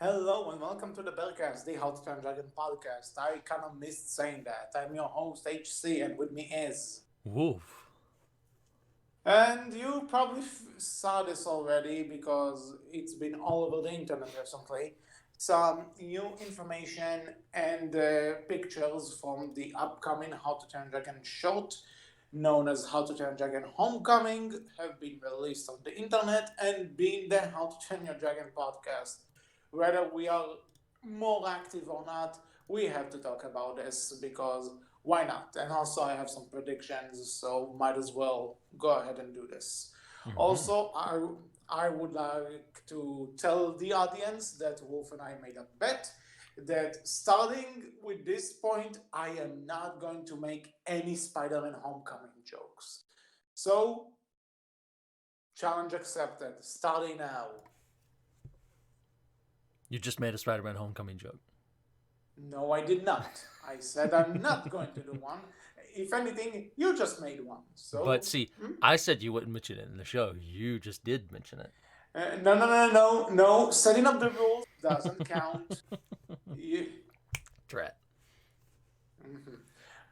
Hello and welcome to the Berkcast, the How to Turn Dragon podcast. I kind of missed saying that. I'm your host HC, and with me is. Wolf. And you probably saw this already because it's been all over the internet recently. Some new information and pictures from the upcoming How to Turn Dragon short, known as How to Turn Dragon Homecoming, have been released on the internet and been the How to Turn Your Dragon podcast. Whether we are more active or not, we have to talk about this because why not? And also, I have some predictions, so might as well go ahead and do this. Mm-hmm. Also, I would like to tell the audience that Wolf and I made a bet that starting with this point, I am not going to make any Spider Man Homecoming jokes. So, challenge accepted. Starting now. You just made a Spider-Man Homecoming joke. No, I did not. I said I'm not going to do one. If anything, you just made one. But So, see, I said you wouldn't mention it in the show. You just did mention it. no. Setting up the rules doesn't count. You, Drat. Mhm.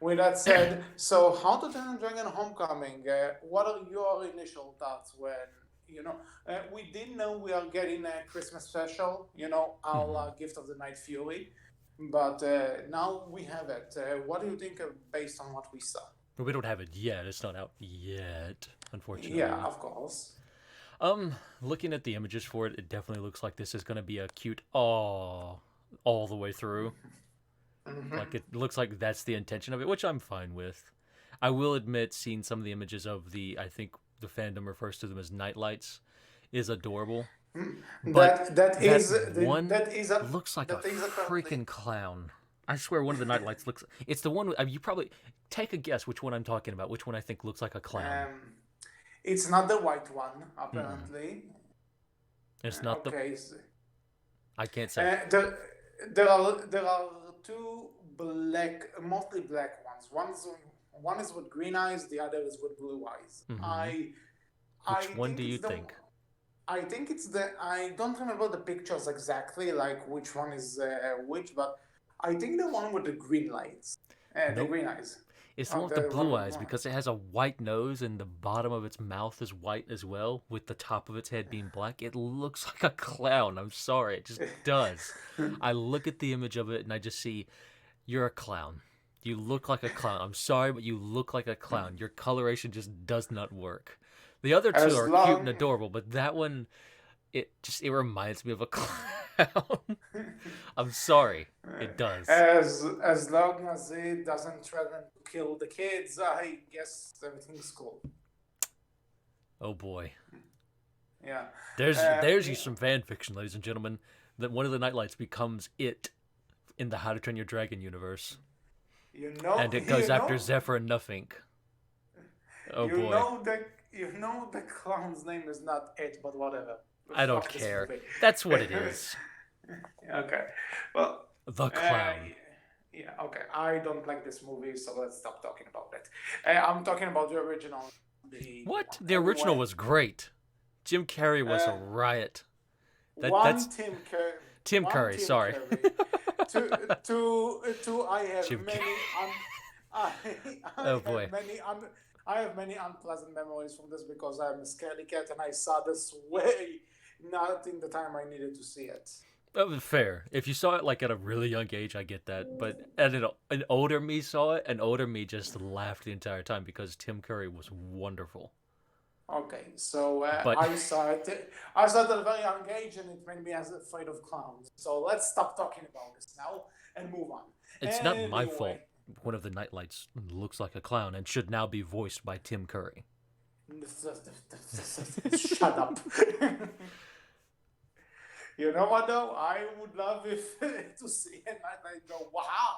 With that said, so How to Train a Dragon Homecoming, what are your initial thoughts when, we didn't know we are getting a Christmas special, Mm-hmm. our Gift of the Night Fury, but now we have it. What do you think based on what we saw? But we don't have it yet. It's not out yet, Yeah, unfortunately. of course. Looking at the images for it, it definitely looks like this is going to be a cute aw all the way through. Mm-hmm. Like, it looks like that's the intention of it, which I'm fine with. I will admit, seeing some of the images of I think the fandom refers to them as nightlights, is adorable. But That that is one that is a looks like a that is apparently. freaking clown. I swear, one of the nightlights looks. It's the one. You probably take a guess which one I'm talking about. Which one I think looks like a clown. Um, it's not the white one, Mm-mm. apparently. It's not the. Okay, I can't say. uh, there, there are two black, mostly black ones. One is with green eyes, the other is with blue eyes. Mm-hmm. I Which one do think you it's the think? I think it's the I don't remember the pictures exactly, like which one is which, but I think the one with the green lights, the Nope. green eyes, It's the one with the the one blue with eyes because it has a white nose and the bottom of its mouth is white as well, with the top of its head being black. It looks like a clown. I'm sorry, it just does. I look at the image of it and I just see you're a clown. You look like a clown. I'm sorry, but you look like a clown. Your coloration just does not work. The other two as are cute and long adorable, but that one, it reminds me of a clown. I'm sorry, it does. as long as it doesn't threaten to kill the kids, I guess everything's cool. Oh boy. Yeah. There's you some fan fiction, ladies and gentlemen. That one of the nightlights becomes it in the How to Train Your Dragon universe, and it you goes after know, Zephyr and Nothink. Oh you boy, know the the clown's name is not it, but whatever. I don't Fuck this care. movie. That's what it is. Okay. Well, The uh, clown. yeah, okay. I don't like this movie, so let's stop talking about it. I'm talking about the original, the What? one The original everyone. was great. Jim Carrey was a Uh, riot. That's one Tim Curry, Tim one Curry. Tim Sorry. Curry. Two. I have Jim. many. I, Oh I have boy. many. I have many unpleasant memories from this because I'm a scaredy cat and I saw this way not in the time I needed to see it. That was fair. If you saw it like at a really young age, I get that. But an older me saw it, an older me just laughed the entire time because Tim Curry was wonderful. Okay, so But I saw it. I saw it at a very young age, and it made me as afraid of clowns. So let's stop talking about this now and move on. it's not my fault. Anyway, One of the nightlights looks like a clown and should now be voiced by Tim Curry. shut up. You know what though? I would love if to see it and I go, wow.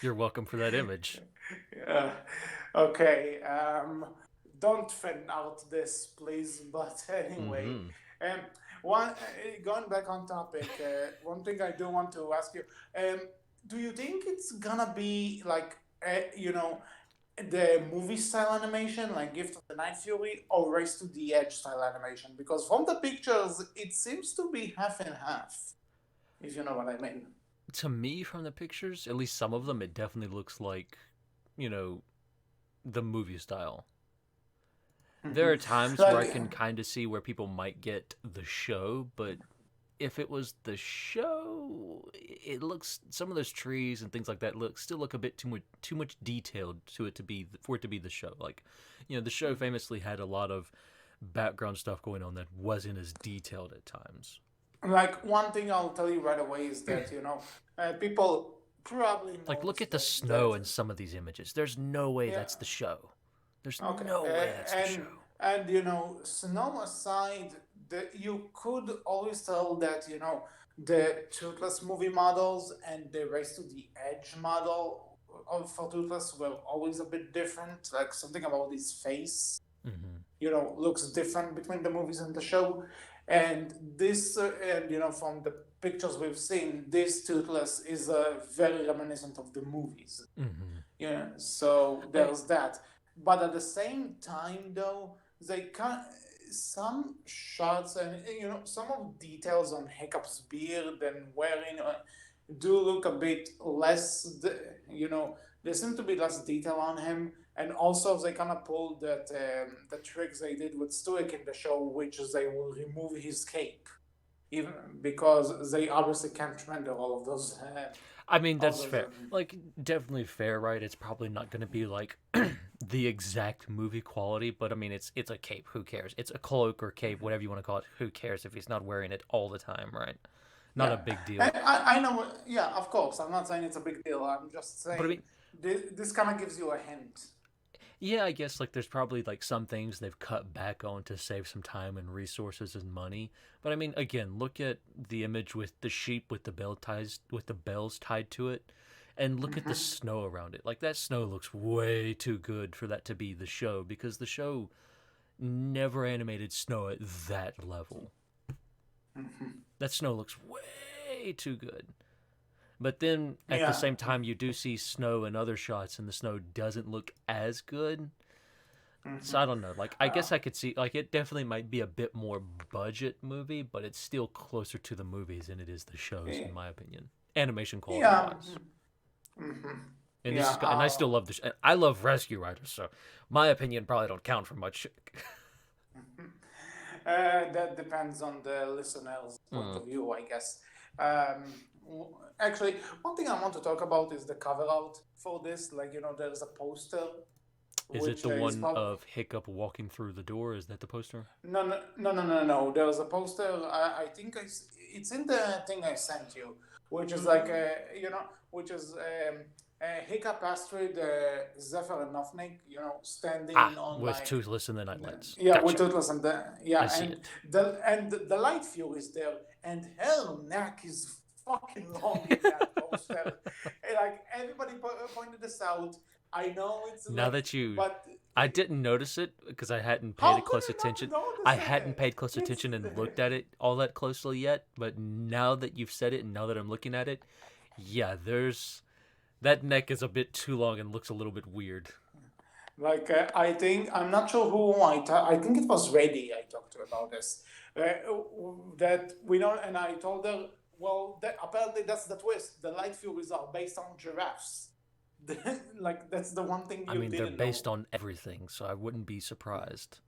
You're welcome for that image. Yeah. Okay. Don't fan out this, please. But anyway, Mm-hmm. um, going back on topic, one thing I do want to ask you, do you think it's gonna be like, you know? the movie style animation, like Gift of the Night Fury, or Race to the Edge style animation? Because from the pictures, it seems to be half and half, if you know what I mean. To me, from the pictures, at least some of them, it definitely looks like, you know, the movie style. There Hmm. are times where I Like, can kind of see where people might get the show, but if it was the show, it looks some of those trees and things like that look a bit too much detailed to it to be for it to be the show. Like, the show famously had a lot of background stuff going on that wasn't as detailed at times. like one thing I'll tell you right away is that people probably Like, look notice at the that snow in some of these images. There's no way yeah. that's the show. There's Okay, no way that's the and show. snow aside, you could always tell that the Toothless movie models and the Race to the Edge model for Toothless were always a bit different. Like something about his face, Hmm. looks different between the movies and the show. And this, and from the pictures we've seen, this Toothless is very reminiscent of the movies. Hmm. Yeah, so I there's that. But at the same time, though, they can some shots and some of details on Hiccup's beard and wearing do look a bit less. There seem to be less detail on him, and also they kind of pulled that the tricks they did with Stoic in the show, which is they will remove his cape, even because they obviously can't render all of those. I mean, All that's those. fair. Like, definitely fair, right? It's probably not going to be like the exact movie quality, but I mean, it's a cape. Who cares? It's a cloak or cape, whatever you want to call it. Who cares if he's not wearing it all the time, right? Not a Yeah, big deal. I know. Yeah, of course. I'm not saying it's a big deal. I'm just But I saying mean, this kind of gives you a hint. yeah, I guess like there's probably like some things they've cut back on to save some time and resources and money. But I mean, again, look at the image with the sheep with the bells tied to it, and look at the Hmm. snow around it. Like that snow looks way too good for that to be the show because the show never animated snow at that level. Hmm. That snow looks way too good. But then at the Yeah. same time, you do see snow in other shots, and the snow doesn't look as good. So Hmm. I don't know. Like I guess I could see like it definitely might be a bit more budget movie, but it's still closer to the movies than it is the shows, in my opinion, animation quality Yeah. wise. Hmm. And this Yeah. is and I still love this. I love Rescue Riders, so my opinion probably don't count for much. That depends on the listener's point Mm. of view, I guess. Actually, one thing I want to talk about is the cover art for this. Like, there's a poster, Is it which the is one probably. of Hiccup walking through the door? Is that the poster? No, no, no, no, no, no. There's a poster. I think it's in the thing I sent you, which is like which is Hiccup Astrid, Zephyr and Novnik, standing Ah, on with like Toothless and the Nightlights. yeah, with Gotcha. Toothless and I see and it. the light fuel is there, and her neck is fucking long in that poster. And, like everybody pointed this out. I know it's Now like, that you, but I didn't notice it because I hadn't paid how could close you not attention. I notice hadn't it? paid close It's attention and looked at it all that closely yet. But now that you've said it and now that I'm looking at it, yeah, there's that neck is a bit too long and looks a little bit weird. like I think I'm not sure who I think it was Reddy I talked to about this. That we know, and I told her, well, apparently that's the twist. The light furies are based on giraffes. Like that's the one thing I you mean, they're didn't know. based on everything, so I wouldn't be surprised.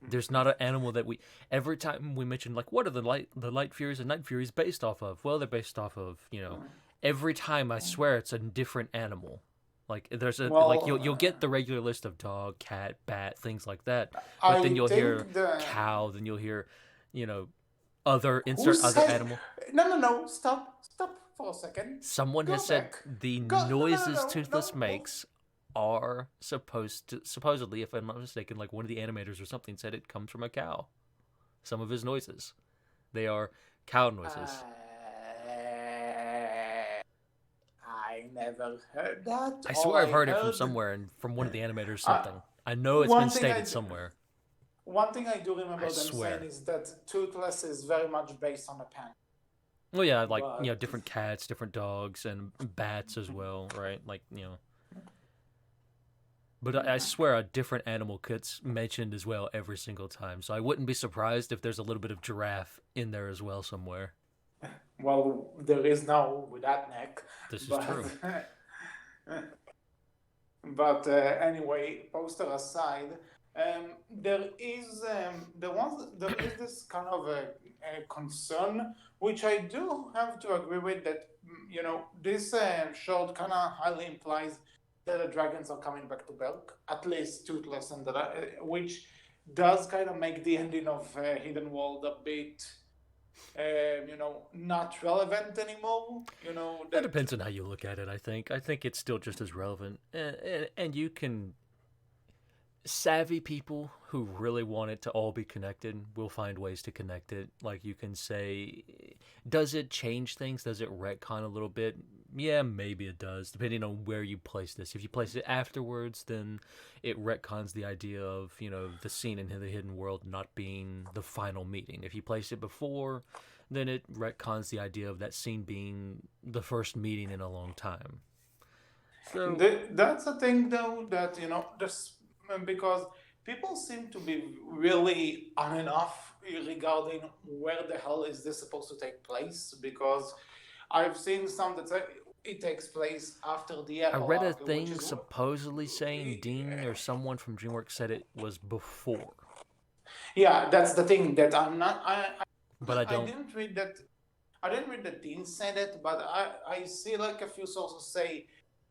There's not an animal that we every time we mention like what are the light furies and night furies based off of? Well, they're based off of every time I swear it's a different animal. Like there's a like Well, you'll get the regular list of dog, cat, bat, things like that, but then I you'll hear think the cow, then you'll hear you know other who insert other said animal. no, no, no, stop for a second. Someone has Go said back. the Go, no, no, no, noises no, no. Toothless makes are supposedly, if I'm not mistaken, like one of the animators or something said it comes from a cow. Some of his noises, they are cow noises. I never heard that. I All swear I've I heard it from heard, somewhere and from one of the animators uh, something. I know it's been one thing stated somewhere. one thing I do I remember them saying swear. is that Toothless is very much based on a pen. Well, yeah, like But different cats, different dogs, and bats as well, right? Like But I swear a different animal gets mentioned as well every single time. So I wouldn't be surprised if there's a little bit of giraffe in there as well somewhere. Well, there is now with that neck, This is but true. anyway, poster aside, there is this kind of a concern, which I do have to agree with, that this short kind of highly implies that the dragons are coming back to Belk, at least Toothless, and which does kind of make the ending of Hidden World a bit not relevant anymore. That depends on how you look at it, I think. I think it's still just as relevant. And you can. Savvy people who really want it to all be connected will find ways to connect it. Like you can say, does it change things? Does it retcon a little bit? Yeah, maybe it does, depending on where you place this. If you place it afterwards, then it retcons the idea of, the scene in the hidden world not being the final meeting. If you place it before, then it retcons the idea of that scene being the first meeting in a long time. So That's a thing, though, that just because people seem to be really on and off regarding where the hell is this supposed to take place. Because I've seen some that say it takes place after the I read a epilogue, which thing is supposedly saying Dean or someone from DreamWorks said it was before, yeah, that's the thing that I'm not. but I I don't. didn't read that. I didn't read that Dean said it, but I see like a few sources say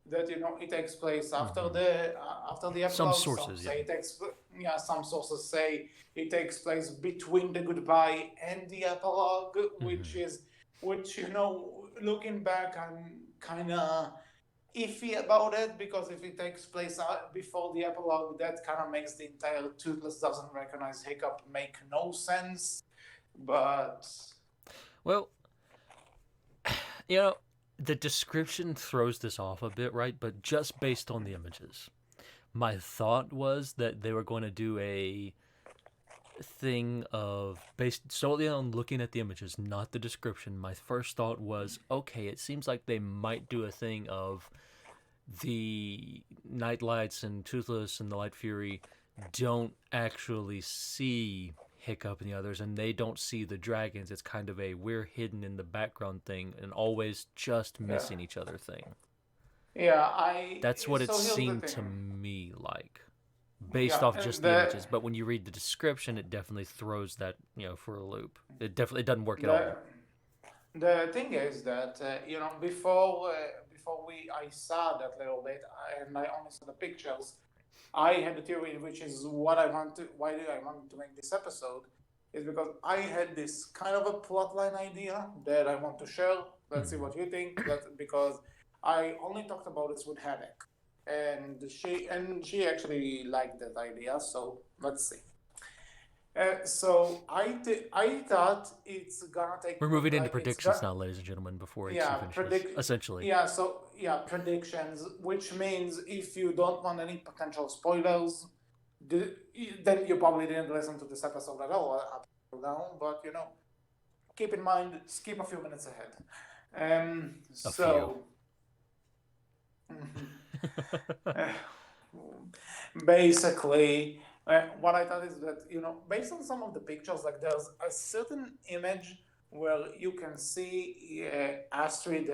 that it takes place after the Some epilogue. Some sources, say yeah. it takes yeah. Some sources say it takes place between the goodbye and the epilogue, which looking back, I'm kind of iffy about it, because if it takes place before the epilogue, that kind of makes the entire Toothless doesn't recognize Hiccup make no sense. But Well, the description throws this off a bit, right? But just based on the images, my thought was that they were going to do a thing of based solely on looking at the images, not the description. My first thought was, okay, it seems like they might do a thing of the Night Lights and Toothless and the Light Fury don't actually see Hiccup and the others, and they don't see the dragons. It's kind of a we're hidden in the background thing and always just yeah, missing each other thing. yeah. I That's what it So here's the seemed thing. to me like, based Yeah, off and just the images. But when you read the description, it definitely throws that for a loop. It doesn't work at the all. the thing is that before we I saw that little bit, and I only saw the pictures. I had a theory, which is why did I want to make this episode, is because I had this kind of a plotline idea that I want to share. Let's see Mm-hmm. what you think. Because I only talked about this with Haddock, and she actually liked that idea. So let's see. I thought it's gonna take We're moving into like it's predictions now, ladies and gentlemen. Before HC yeah, finishes, essentially. predictions, which means if you don't want any potential spoilers, then you probably didn't listen to this episode at all up till now. But keep in mind, skip a few minutes ahead. A few. So basically, what I thought is that based on some of the pictures, like there's a certain image where you can see Astrid,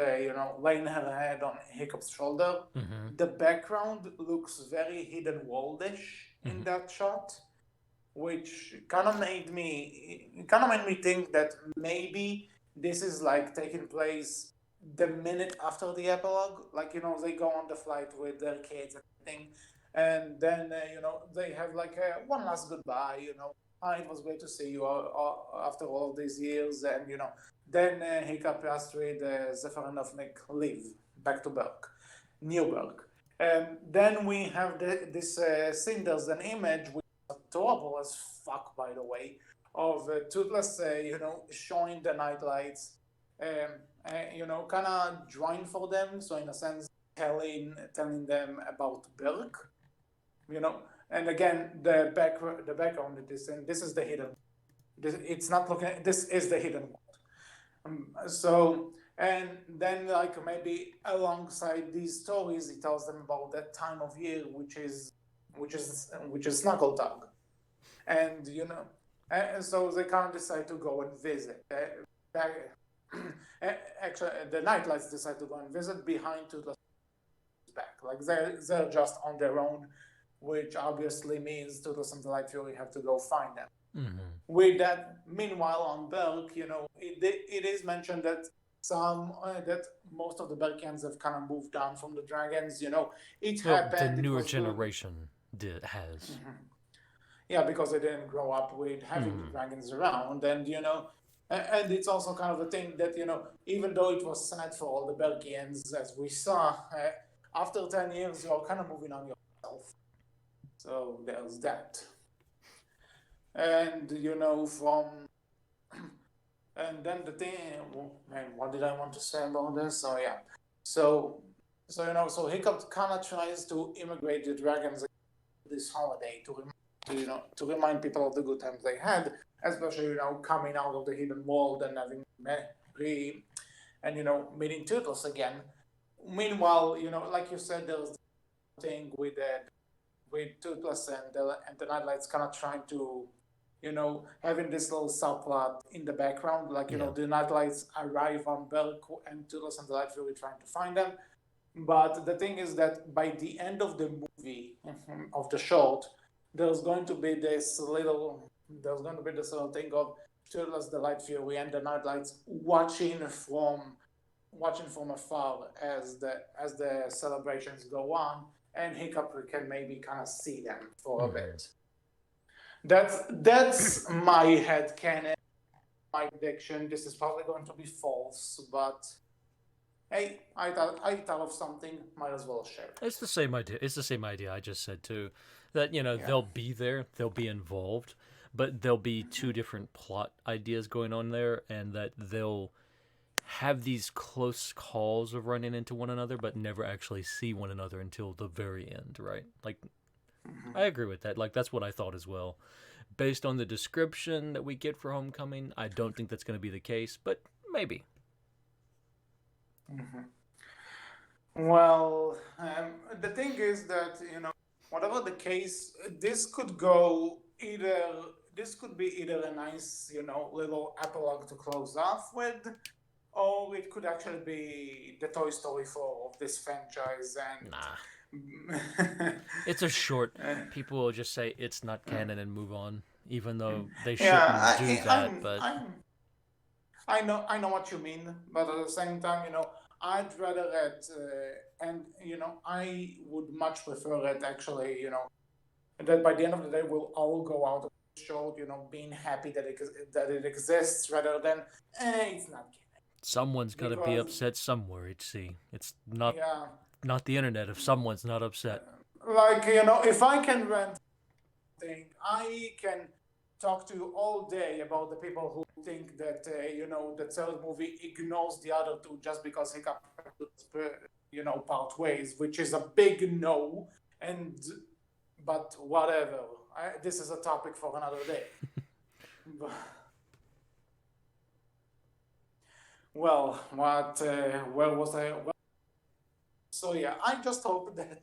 laying her head on Hiccup's shoulder. Mm-hmm. The background looks very hidden worldish in Mm-hmm. that shot, which kind of made me think that maybe this is like taking place the minute after the epilogue. Like they go on the flight with their kids and everything, and then they have like one last goodbye. It was great to see you after all these years, and then Hiccup, Astrid, Zephyr, and Nick leave back to Newberg. And then we have this scene. There's an image, which is adorable as fuck, by the way, of Toothless, showing the nightlights, kind of drawing for them. So in a sense, telling them about Berk, And again, the background of this, and this is the hidden. It's not looking. This is the hidden so, and then like maybe alongside these stories, he tells them about that time of year, which is which is Snuggle Tug, and so they kind of decide to go and visit. Actually, the Nightlights decide to go and visit behind Toothless back. Like they're just on their own, which obviously means Toothless and the Light Fury have to go find them. Mm-hmm. With that, meanwhile on Berk, it is mentioned that that most of the Berkians have kind of moved on from the dragons. It Well, happened. the It newer was good. generation has. Yeah, because they didn't grow up with having the dragons around, and it's also kind of a thing that even though it was sad for all the Berkians, as we saw, after 10 years, you're kind of moving on yourself. So there's that. And and then the thing, man, what did I want to say about this? Oh yeah, so Hiccup kind of tries to immigrate the dragons this holiday to remind people of the good times they had, especially coming out of the hidden world and having meeting Turtles again. Meanwhile, like you said, there's the thing with Toothless and the Nightlights kind of trying to having this little subplot in the background, like Yeah. the Nightlights arrive on Berk and Toothless and the Light Fury trying to find them. But the thing is that by the end of the movie, of the short, there's going to be this little thing of Turtles, the Light Fury, and the Nightlights watching from afar as the celebrations go on, and Hiccup can maybe kind of see them for a bit. That's my headcanon, my prediction. This is probably going to be false, but hey, I thought of something. Might as well share. It's the same idea. It's the same idea I just said too. That they'll be there, they'll be involved, but there'll be two different plot ideas going on there, and that they'll have these close calls of running into one another, but never actually see one another until the very end, right? Like, I agree with that. Like, that's what I thought as well. Based on the description that we get for Homecoming, I don't think that's going to be the case, but maybe. Well, the thing is that whatever the case, this could go either. This could be either a nice little epilogue to close off with, or it could actually be the Toy Story 4 of this franchise. And nah, it's a short. People will just say it's not canon and move on, even though they shouldn't do that. But I know what you mean, but at the same time, I'd rather it, and I would much prefer it actually, that by the end of the day we'll all go out of the show, being happy that it exists, rather than it's not canon. Someone's got to be upset somewhere. It's not the internet if someone's not upset. Like if I can rent thing, I can talk to you all day about the people who think that the third movie ignores the other two just because Hiccup part ways, which is a big no. But whatever, this is a topic for another day. Well, where was I? Well, so yeah, I just hope that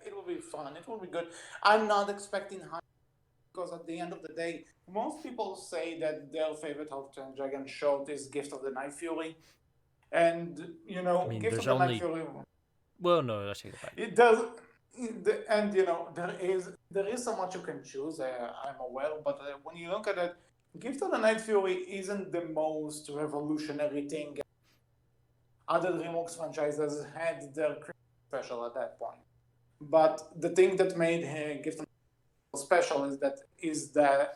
it will be fun. It will be good. I'm not expecting high, because at the end of the day, most people say that their favorite Hulk and Dragon short is Gift of the Night Fury, and Gift of the Night Fury. Well, no, I take it back. It does, and there is so much you can choose. I'm aware, but when you look at it, Gift of the Night Fury isn't the most revolutionary thing. Other DreamWorks franchises had their special at that point, but the thing that made Gift of the Night special is the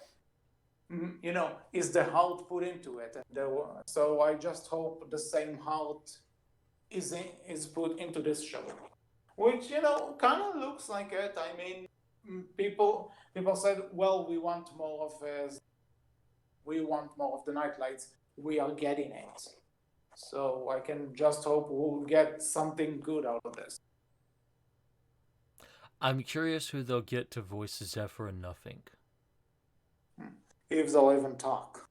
heart put into it, and so I just hope the same heart is put into this show, which kind of looks like it. I mean, people said, well, we want more of the Nightlights. We are getting it, so I can just hope we'll get something good out of this. I'm curious who they'll get to voice Zephyr and Nothing. If they'll even talk.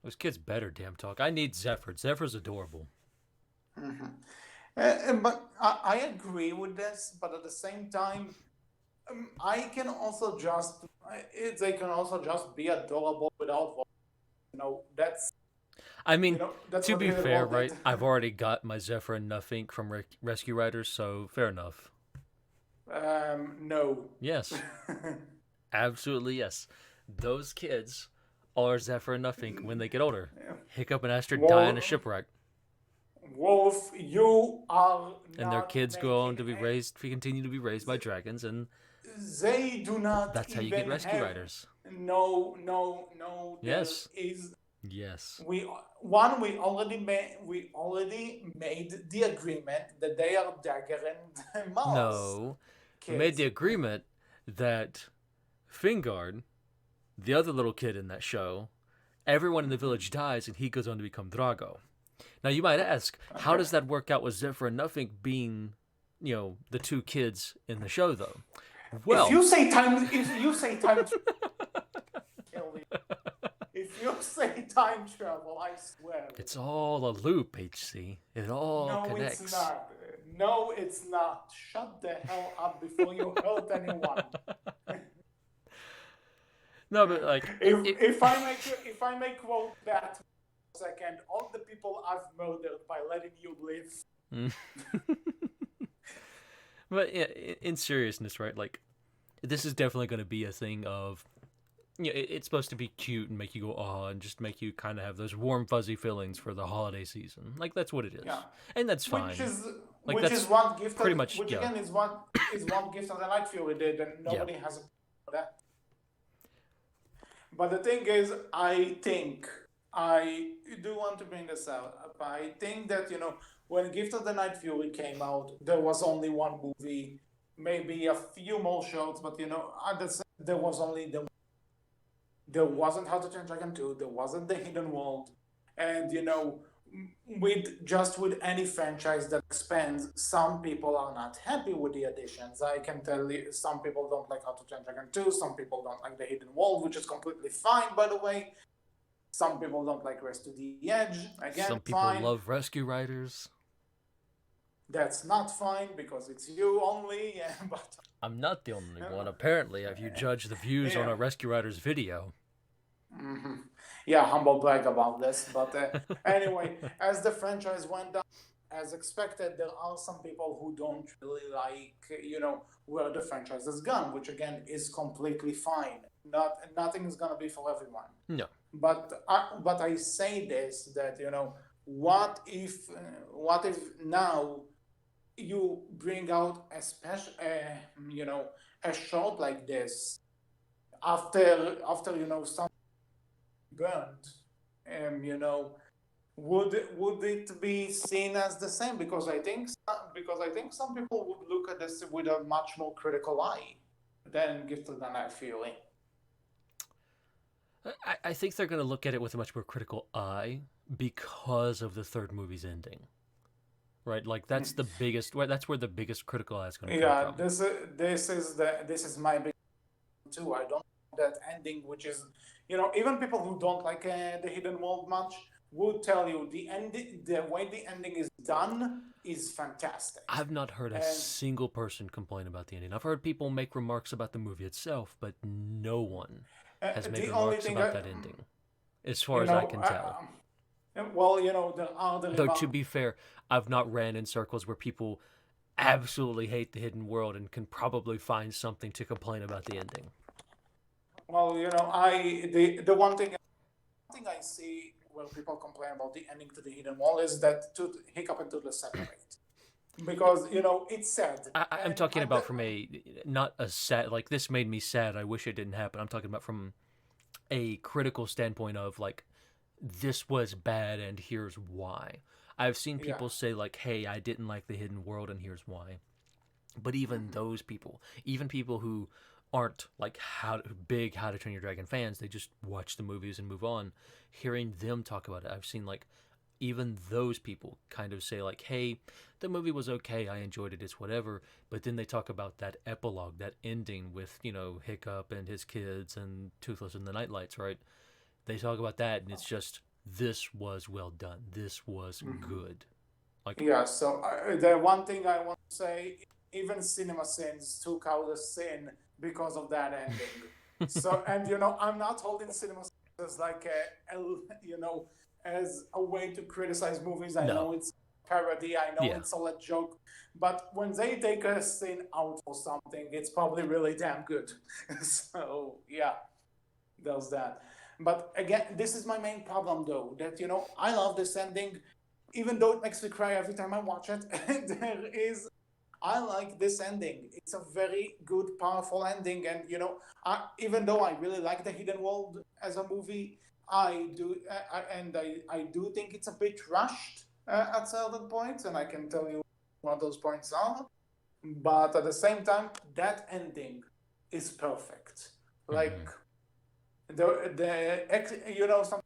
Those kids better damn talk. I need Zephyr. Zephyr's adorable. But I agree with this, but at the same time, I can also just they can also just be adorable without voice. That's I mean, that's to what be Hidden fair, World did. right? I've already got my Zephyr and Nothing from Rescue Riders, so fair enough. No. Yes, absolutely yes. Those kids are Zephyr and Nothing when they get older. Hiccup and Astrid die in a Wolf, shipwreck, Wolf, you are and their not kids go on making to be raised, continue to be raised by dragons, and they do not that's how you get even Rescue have. Riders. No, there Yes, is. yes. We already made the agreement that they are Dagger and Mouse No, we made the kids. agreement that Fingard, the other little kid in that show, everyone in the village dies and he goes on to become Drago. Now you might ask, how Okay. does that work out with Zephyr and Nothing being, the two kids in the show though? If Well, you say time kill you. If you say time travel, I swear. it's all a loop, HC. It all No, it's connects. not. No, it's not. Shut the hell up before you hurt anyone. No, but like If I may quote that for a second, all the people I've murdered by letting you live. but yeah, in seriousness, right? Like this is definitely going to be a thing of it's supposed to be cute and make you go oh and just make you kind of have those warm fuzzy feelings for the holiday season. Like that's what it Yeah, is, and that's which fine. is Like which is that's one gift pretty of much which yeah, again is one gift of the night fury did, and yeah. nobody has that. But the thing is, I do want to bring this out. I think that when Gift of the Night Fury came out, there was only one movie, maybe a few more shorts, but there was only there wasn't How to Train Dragon 2, there wasn't The Hidden World, and with any franchise that expands, some people are not happy with the additions. I can tell you, some people don't like How to Train Dragon 2, some people don't like The Hidden World, which is completely fine, by the way. Some people don't like Rest to the Edge, again, Some people fine. love Rescue Riders. That's not fine because it's you only, but I'm not the only one. Apparently, if you judge the views on yeah. a Rescue Riders video. hmm Yeah, humble brag about this. But anyway, as the franchise went down, as expected, there are some people who don't really like, where the franchise has gone, which again is completely fine. Nothing is gonna be for everyone. No. But I say this that what if now you bring out a special a shot like this after some burned, would it be seen as the same? Because I think some people would look at this with a much more critical eye than Gifted than I Fury. I think they're going to look at it with a much more critical eye because of the third movie's ending. Right? Like, that's the biggest, that's where the biggest critical eye is going to come Yeah, from. this is my big too. I don't like that ending, which is, even people who don't like the Hidden World much would tell you the way the ending is done is fantastic. I've not heard a And single person complain about the ending. I've heard people make remarks about the movie itself, but no one has made the only remarks thing about that ending, as far you as I know, can tell. well, there are the Though, to be fair, I've not ran in circles where people absolutely hate the hidden world and can probably find something to complain about the ending. well, I the one thing I see where people complain about the ending to the Hidden Wall is that Hiccup and Toothless separate because it's sad. I'm And talking about from not a sad, like this made me sad, I wish it didn't happen. I'm talking about from a critical standpoint of like, this was bad and here's why. I've seen yeah. people say like, hey, I didn't like the hidden world and here's why. But even those people, even people who aren't like big How to Train Your Dragon fans, they just watch the movies and move on. Hearing them talk about it, I've seen like even those people kind of say like, hey, the movie was okay, I enjoyed it, it's whatever. But then they talk about that epilogue, that ending with Hiccup and his kids and Toothless and the Nightlights, right? They talk about that and it's just, this was well done, this was good. Like, Yeah, so the one thing I want to say even cinema sins took out a sin because of that ending. So, and I'm not holding cinema as like as a way to criticize movies. I No. know it's parody. I know Yeah. it's all a joke. But when they take a scene out for something, it's probably really damn good. So yeah, there's that. But again, this is my main problem though, that I love this ending, even though it makes me cry every time I watch it. I like this ending. It's a very good, powerful ending, and even though I really like The Hidden World as a movie, I do think it's a bit rushed at certain points, and I can tell you what those points are. But at the same time, that ending is perfect. Like some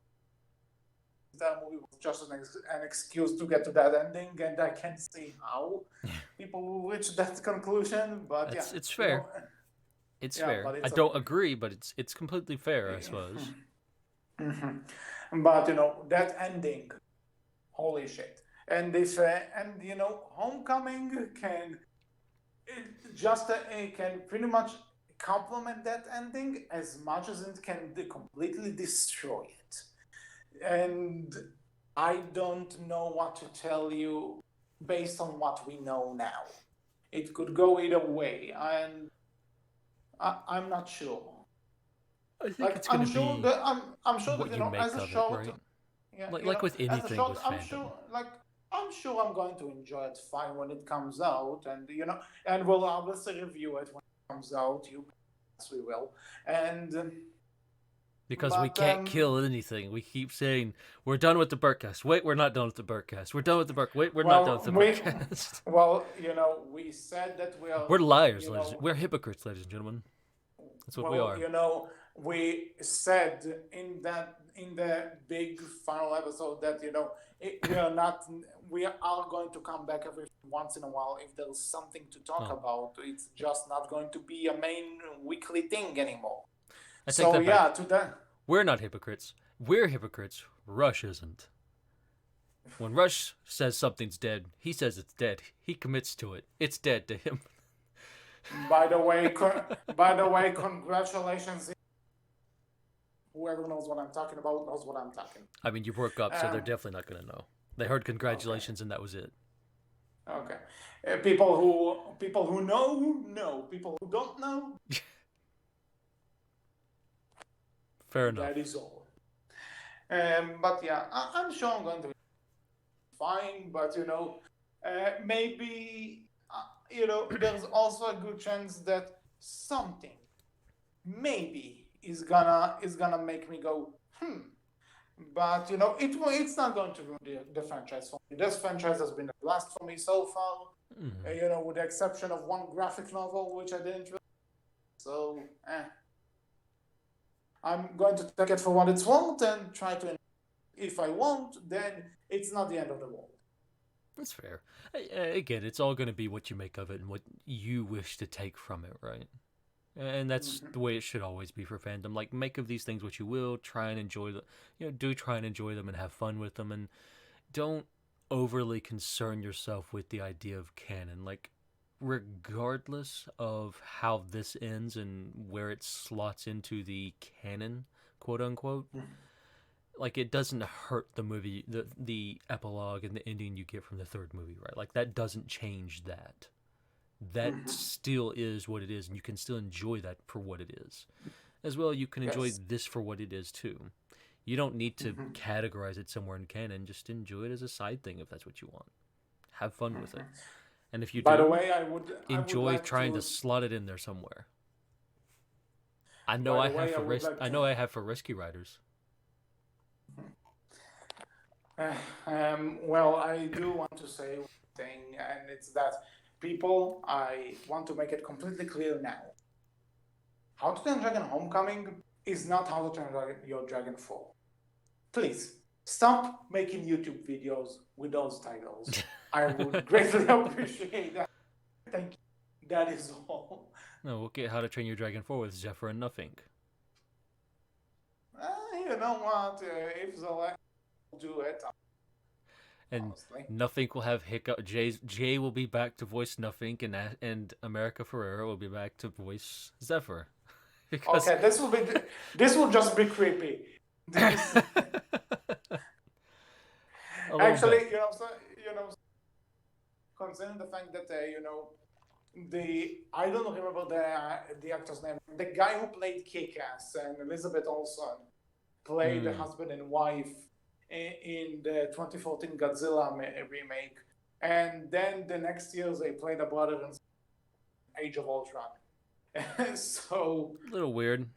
that movie was just an excuse to get to that ending, and I can see how people will reach that conclusion. But yeah, It's fair. It's yeah, fair. but I it's a. don't agree, but it's completely fair, I suppose. But that ending, holy shit! And if and Homecoming can it can pretty much complement that ending as much as it can completely destroy it. And I don't know what to tell you based on what we know now. It could go either way, and I'm not sure. I think Like it's gonna be I'm sure that what you as make a of it, short, right? yeah, Like with as a anything short, with fandom. I'm sure I'm going to enjoy it fine when it comes out, and and we'll obviously review it when it comes out. Yes, we will, and Because we but can't kill anything. We keep saying, we're done with the Berkcast. Wait, we're not done with the Berkcast. We're done with the Berk. Wait, we're not done with well the we Berkcast. we said that we are We're liars, you ladies. know We're hypocrites, ladies and gentlemen. That's what we well are. we said in the big final episode that we are going to come back every once in a while if there's something to talk Oh, about. It's just not going to be a main weekly thing anymore. I take So that back. yeah, to that. We're not hypocrites. We're hypocrites. Rush isn't. When Rush says something's dead, he says it's dead. He commits to it. It's dead to him. By the way, congratulations. Whoever knows what I'm talking about knows what I'm talking. I mean, you broke up, so they're Um, definitely not going to know. They heard okay, congratulations and that was it. okay. People who know. People who don't know, Fair enough. that is all. But yeah, I'm sure I'm going to be fine. But maybe there's also a good chance that something maybe is gonna make me go But it's not going to ruin the franchise for me. This franchise has been a blast for me so far. With the exception of one graphic novel which I didn't really. So, I'm going to take it for what it's worth and try to. If I won't, then it's not the end of the world. That's fair. Again, it's all going to be what you make of it and what you wish to take from it, right? And that's the way it should always be for fandom. Like, make of these things what you will. Try and enjoy them. Do try and enjoy them and have fun with them. And don't overly concern yourself with the idea of canon. Like, regardless of how this ends and where it slots into the canon, quote unquote, like, it doesn't hurt the movie, the epilogue and the ending you get from the third movie, right? Like, that doesn't change that. That still is what it is, and you can still enjoy that for what it is. As well, you can enjoy Yes. this for what it is, too. You don't need to categorize it somewhere in canon. Just enjoy it as a side thing if that's what you want. Have fun with it. And if you By the do, way, I would enjoy like trying to to. slot it in there somewhere. I know By I the have way, I for would like I to. know I have for Rescue Riders. Well, I do want to say one thing, and it's that people, I want to make it completely clear now. How to Train Your Dragon Homecoming is not How to Train Your Dragon 4. Please, stop making YouTube videos with those titles. I would greatly appreciate that. Thank you. That is all. No, we'll get How to Train Your Dragon 4 with Zephyr and Nothink. You know what? If the do it. And honestly. Nothing will have hiccup. Jay will be back to voice Nothing, and America Ferrera will be back to voice Zephyr. Because Okay, this will just be creepy. This a little bit. actually, you know, considering the fact that the I don't remember the actor's name. The guy who played Kick-Ass and Elizabeth Olsen played the Mm. husband and wife in the 2014 Godzilla remake, and then the next year they played a brother in Age of Ultron. So A little weird.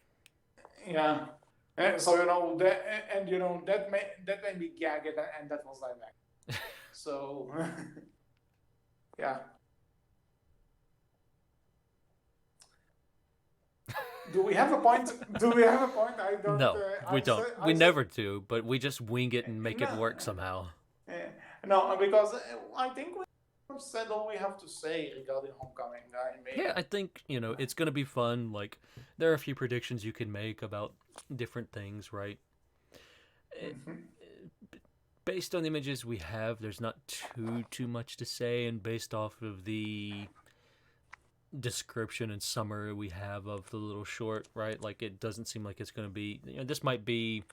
yeah, so that, and that made me gag it, and that was like that. So yeah. Do we have a point? Do we have a point? I don't. No, we don't. We I said never do, but we just wing it and make it no. work somehow. No, because I think we said all we have to say regarding Homecoming. I mean, Yeah, I think, it's going to be fun. Like, there are a few predictions you can make about different things, right? Eh, mhm. Based on the images we have, there's not too much to say, and based off of the description and summary we have of the little short, right? Like, it doesn't seem like it's going to be, this might be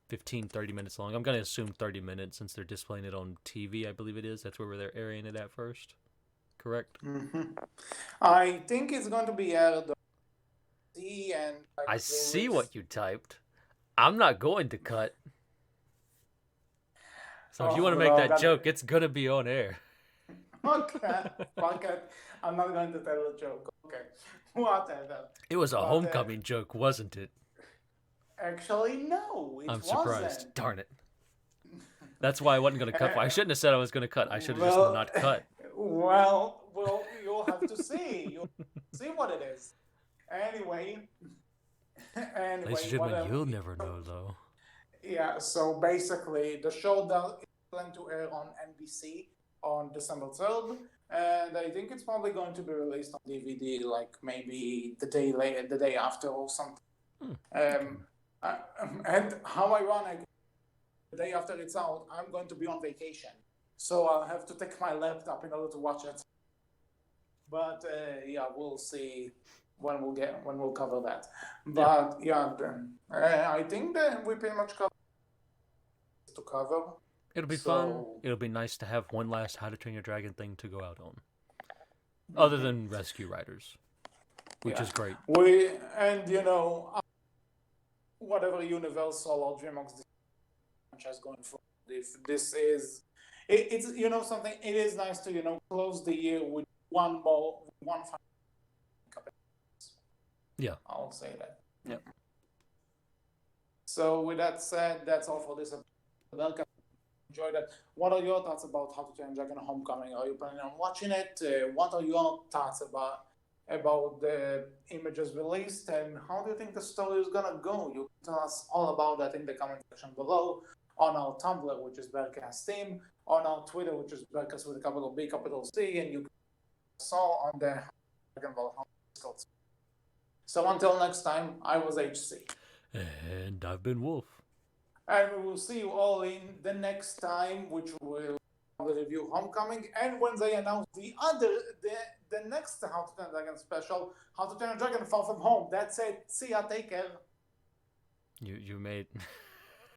15-30 minutes long. I'm going to assume 30 minutes since they're displaying it on TV, I believe it is. That's where they're airing it at first. Correct? I think it's going to be aired on T and like I will see what you typed. I'm not going to cut. So if you want to make no, that joke, it's going to be on air. okay, fuck it. I'm not going to tell the joke. Okay, whatever. It was a But homecoming joke, wasn't it? actually, no, it I'm surprised. wasn't. Darn it. That's why I wasn't going to cut. I shouldn't have said I was going to cut. I should have just Well, not cut. well, you'll have to see. You'll see what it is. Anyway, Ladies and gentlemen, you'll never know, though. yeah. So basically, the show does plan to air on NBC on December 3rd, and I think it's probably going to be released on DVD, like maybe the day later, the day after, or something. Um, and how ironic! The day after it's out, I'm going to be on vacation, so I'll have to take my laptop in order to watch it. But yeah, we'll see when we'll cover that. But yeah, I think that we pretty much covered to cover. It'll be fun. So It'll be nice to have one last How to Train Your Dragon thing to go out on. Other than Rescue Riders, which is great. we and whatever Universal or DreamWorks franchise going for, if this is it's something. It is nice to close the year with one final. Yeah. I'll say that. Yep. So with that said, that's all for this episode. Welcome. Enjoy that. What are your thoughts about How to Train Your Dragon Homecoming? Are you planning on watching it? What are your thoughts about the images released, and how do you think the story is gonna go? You can tell us all about that in the comment section below, on our Tumblr, which is Berkcast Team, on our Twitter, which is Berkcast with a capital B, capital C, and you can saw on the Dragon Ball Discord. So until next time, I was HC. And I've been Wolf. And we will see you all in the next time, which will review Homecoming, and when they announce the next How to Train a Dragon special, How to Train a Dragon Far From Home. That's it. See ya. Take care. You made